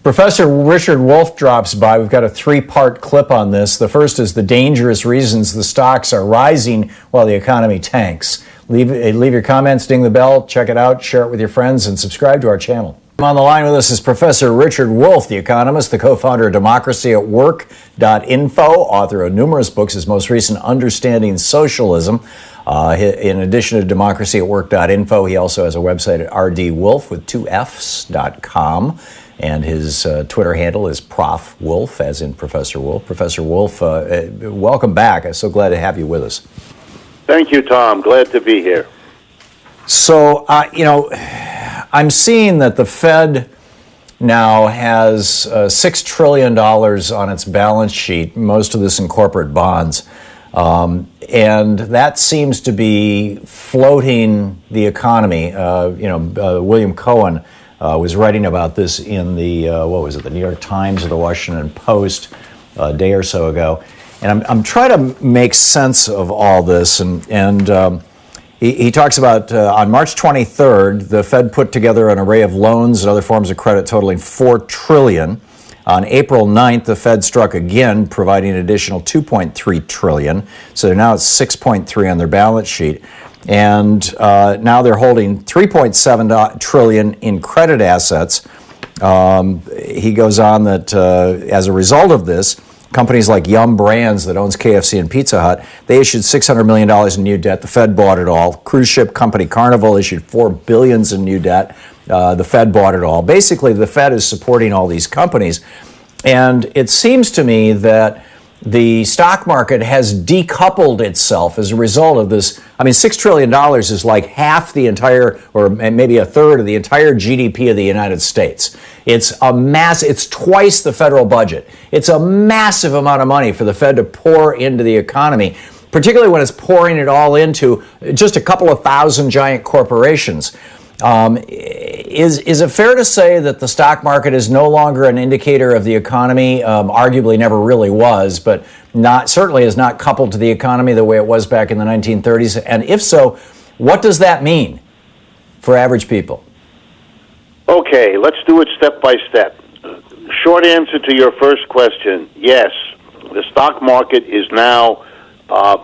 Professor Richard Wolff drops by. We've got a three-part clip on this. The first is the dangerous reasons the stocks are rising while the economy tanks. Leave your comments, ding the bell, check it out, share it with your friends, and subscribe to our channel. On the line with us is Professor Richard Wolff, the economist, the co-founder of democracyatwork.info, author of numerous books, his most recent, Understanding Socialism. In addition to democracyatwork.info, he also has a website at rdwolff with 2fs.com. And his Twitter handle is Prof. Wolff, as in Professor Wolff. Professor Wolff, welcome back. I'm so glad to have you with us. Thank you, Thom. Glad to be here. So, I'm seeing that the Fed now has $6 trillion on its balance sheet, most of this in corporate bonds. And that seems to be floating the economy. William Cohen was writing about this in the, the New York Times or the Washington Post a day or so ago. And I'm trying to make sense of all this. And he talks about on March 23rd, the Fed put together an array of loans and other forms of credit totaling $4 trillion. On April 9th, the Fed struck again, providing an additional $2.3 trillion. So now it's $6.3 on their balance sheet. And now they're holding $3.7 trillion in credit assets. He goes on that as a result of this, companies like Yum Brands that owns KFC and Pizza Hut, they issued $600 million in new debt. The Fed bought it all. Cruise ship company Carnival issued $4 billion in new debt. The Fed bought it all. Basically, the Fed is supporting all these companies. And it seems to me that the stock market has decoupled itself as a result of this. I mean, $6 trillion is like half the entire, or maybe a third of the entire GDP of the United States. It's twice the federal budget. It's a massive amount of money for the Fed to pour into the economy, particularly when it's pouring it all into just a couple of thousand giant corporations. Is it fair to say that the stock market is no longer an indicator of the economy? Arguably never really was, but certainly is not coupled to the economy the way it was back in the 1930s. And if so, what does that mean for average people? Okay, let's do it step by step. Short answer to your first question, yes, the stock market is now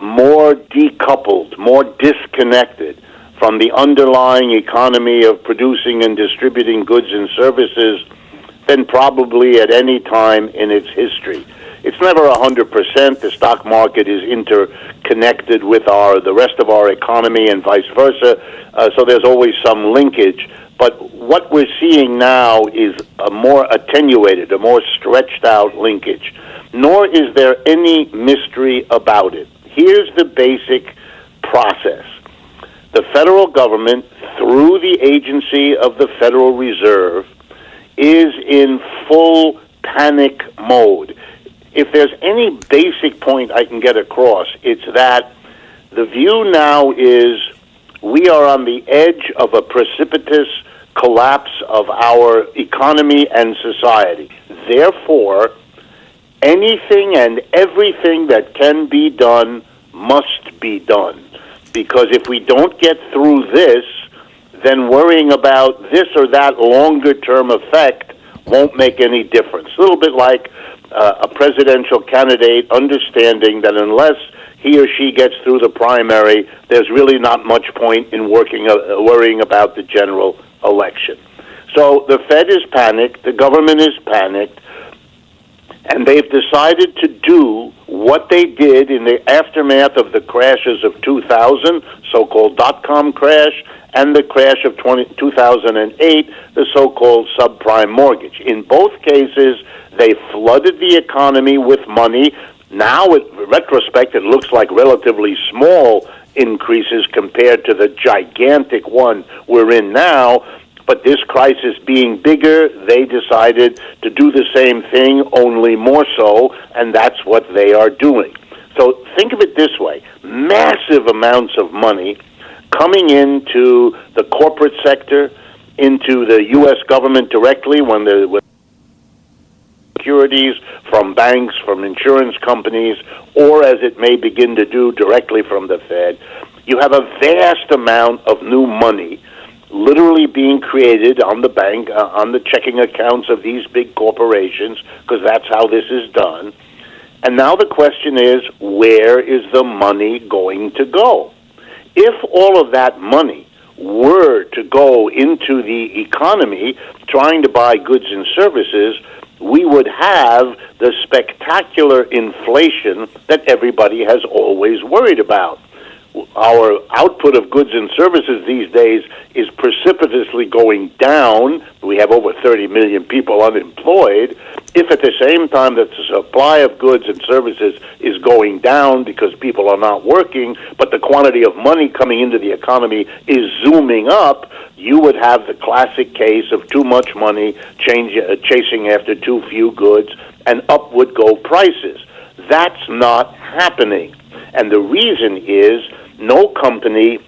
more decoupled, more disconnected from the underlying economy of producing and distributing goods and services than probably at any time in its history. It's never 100%. The stock market is interconnected with the rest of our economy and vice versa, so there's always some linkage. But what we're seeing now is a more attenuated, a more stretched out linkage. Nor is there any mystery about it. Here's the basic process. The federal government, through the agency of the Federal Reserve, is in full panic mode. If there's any basic point I can get across, it's that the view now is we are on the edge of a precipitous collapse of our economy and society. Therefore, anything and everything that can be done must be done. Because if we don't get through this, then worrying about this or that longer-term effect won't make any difference. A little bit like a presidential candidate understanding that unless he or she gets through the primary, there's really not much point in worrying about the general election. So the Fed is panicked, the government is panicked, and they've decided to do what they did in the aftermath of the crashes of 2000, so-called dot-com crash, and the crash of 2008, the so-called subprime mortgage. In both cases, they flooded the economy with money. Now, in retrospect, it looks like relatively small increases compared to the gigantic one we're in now. But this crisis being bigger, they decided to do the same thing, only more so, and that's what they are doing. So think of it this way. Massive amounts of money coming into the corporate sector, into the U.S. government directly when securities from banks, from insurance companies, or as it may begin to do directly from the Fed. You have a vast amount of new money literally being created on the bank, on the checking accounts of these big corporations, because that's how this is done. And now the question is, where is the money going to go? If all of that money were to go into the economy trying to buy goods and services, we would have the spectacular inflation that everybody has always worried about. Our output of goods and services these days is precipitously going down. We have over 30 million people unemployed. If at the same time that the supply of goods and services is going down because people are not working, but the quantity of money coming into the economy is zooming up, you would have the classic case of too much money chasing after too few goods, and up would go prices. That's not happening. And the reason is no company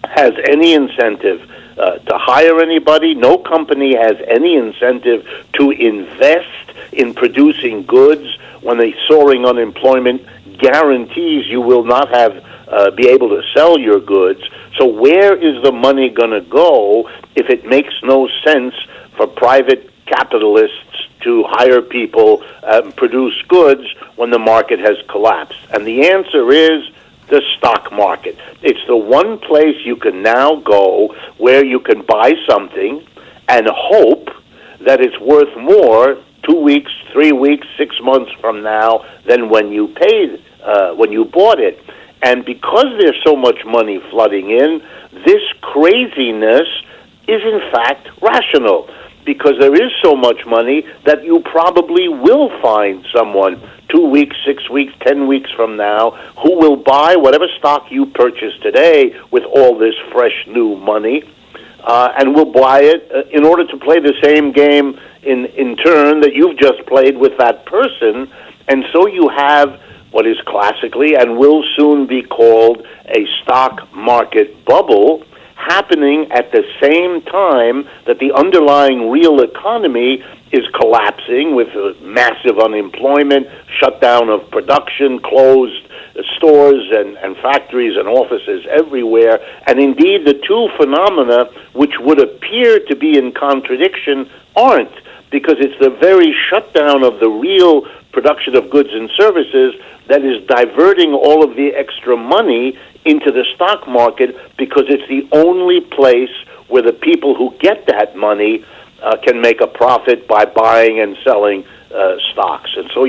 has any incentive to hire anybody. No company has any incentive to invest in producing goods when the soaring unemployment guarantees you will not be able to sell your goods. So where is the money going to go if it makes no sense for private capitalists to hire people and produce goods when the market has collapsed? And the answer is the stock market. It's the one place you can now go where you can buy something and hope that it's worth more 2 weeks, 3 weeks, 6 months from now than when you paid, when you bought it. And because there's so much money flooding in, this craziness is in fact rational, because there is so much money that you probably will find someone 2 weeks, 6 weeks, 10 weeks from now who will buy whatever stock you purchase today with all this fresh new money, and will buy it in order to play the same game in turn that you've just played with that person. And so you have what is classically and will soon be called a stock market bubble happening at the same time that the underlying real economy is collapsing with massive unemployment, shutdown of production, closed stores and factories and offices everywhere. And indeed, the two phenomena which would appear to be in contradiction aren't, because it's the very shutdown of the real production of goods and services that is diverting all of the extra money into the stock market, because it's the only place where the people who get that money can make a profit by buying and selling stocks. And so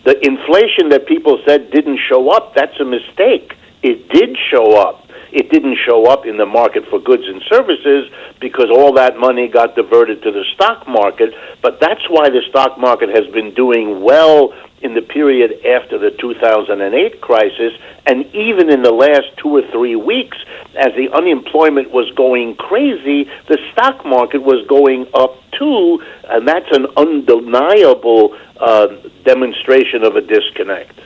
the inflation that people said didn't show up, that's a mistake. It did show up. It didn't show up in the market for goods and services because all that money got diverted to the stock market. But that's why the stock market has been doing well in the period after the 2008 crisis, and even in the last 2 or 3 weeks, as the unemployment was going crazy, the stock market was going up too, and that's an undeniable demonstration of a disconnect.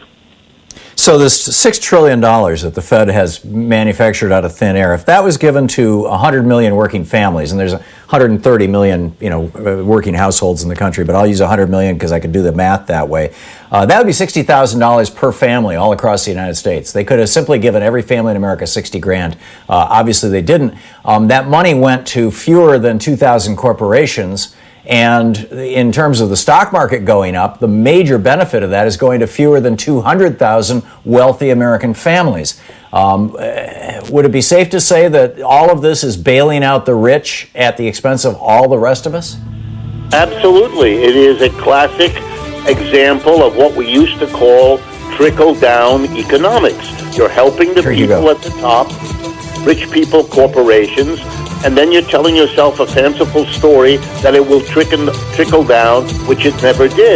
So this $6 trillion that the Fed has manufactured out of thin air, if that was given to 100 million working families, and there's 130 million, working households in the country, but I'll use 100 million because I can do the math that way, that would be $60,000 per family all across the United States. They could have simply given every family in America 60 grand. Obviously they didn't. That money went to fewer than 2,000 corporations. And in terms of the stock market going up, the major benefit of that is going to fewer than 200,000 wealthy American families. Would it be safe to say that all of this is bailing out the rich at the expense of all the rest of us? Absolutely. It is a classic example of what we used to call trickle-down economics. You're helping the people at the top, rich people, corporations, and then you're telling yourself a fanciful story that it will trickle down, which it never did.